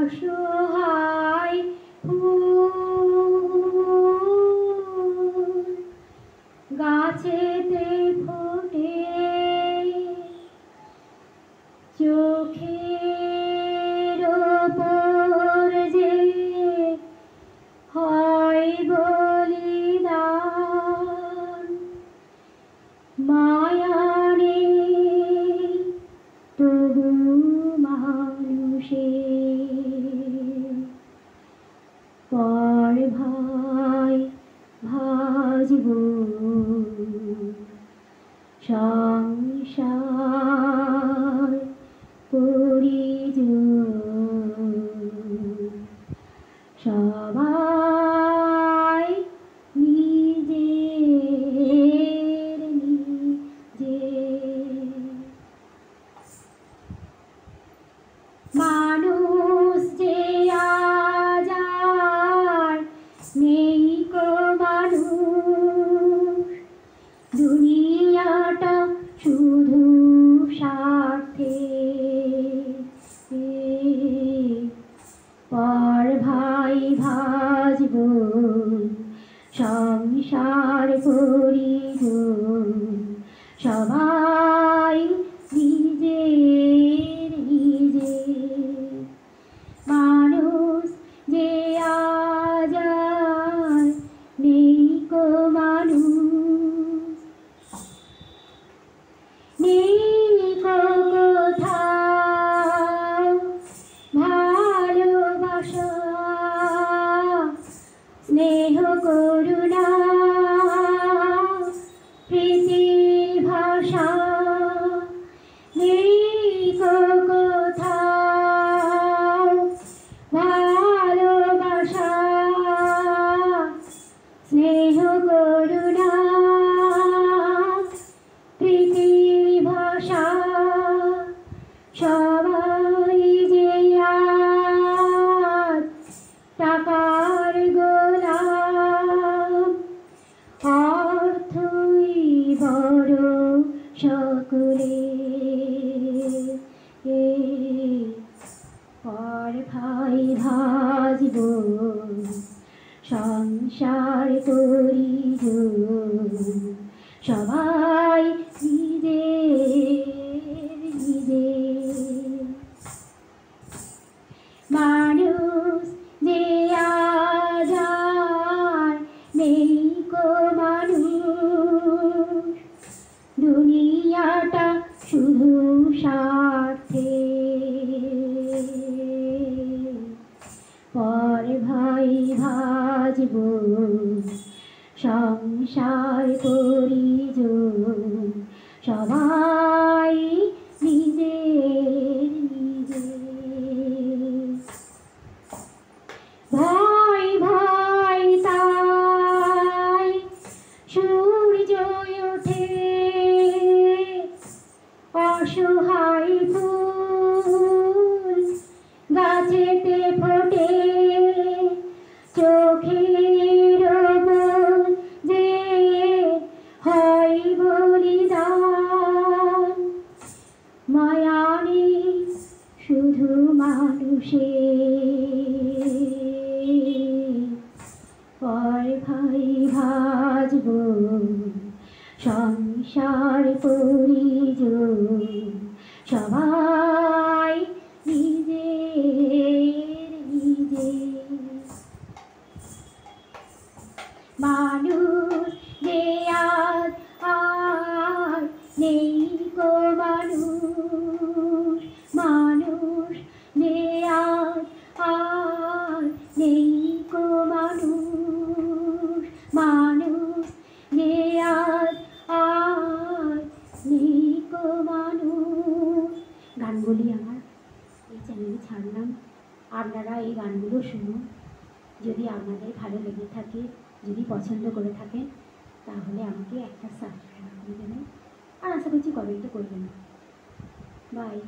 অসহায় ফুল গাছেতে ফোটে চোখের ওপর যে হয় বলিদান মায়া নেই তবু মানুষের পর ভাই ভাজব সংসার পরিজন সবাই নিজের নিজের মানুষ যে আজ আর নেই কো মানুষ দুনিয়াটা শুধু স্বার্থে পর ভাই ভাজব সংসার পরিজন সবাই নিজের নিজের মানুষ যে আজ আর নেই কো মানুষ নেই কো কোথাও ভালোবাসা স্নেহ করুণা প্রীতির ভাষা নেই কো কোথাও ভালোবাসা স্নেহ করুণা প্রীতির ভাষা সবাই যে আজ টাকার গোলাম অর্থই বড় সকলে পর ভাই ভাজব সংসার পরিজন সবাই নিজের নিজের মানুষ যে আজ আর নেই কো মানুষ দুনিয়াটা শুধু স্বার্থে পর ভাই ভাজব সংসার পরিজন সবাই নিজের নিজের ভয় ভয় তাই সূর্য ওঠে অসহায় ফুল গাছেতে ফোটে চোখের ওপর যে হয় বলিদান মায়া নেই শুধু মানুষের পর ভাই ভাজব সংসার পরিজন সবাই নিজের নিজের মানুষ যে আজ আর নেই কো মানুষ মানুষ যে আজ আর নেই কো মানুষ মানুষ যে আজ আর নেই কো মানুষ গানগুলি আমার এই চ্যানেলে ছাড়লাম আপনারা এই গানগুলো শুনুন যদি আপনাদের ভালো লেগে থাকে যদি পছন্দ করে থাকেন তাহলে আমাকে একটা সাবস্ক্রাইব করে দেবেন আর আশা করছি কমেন্টও করবেন বাই।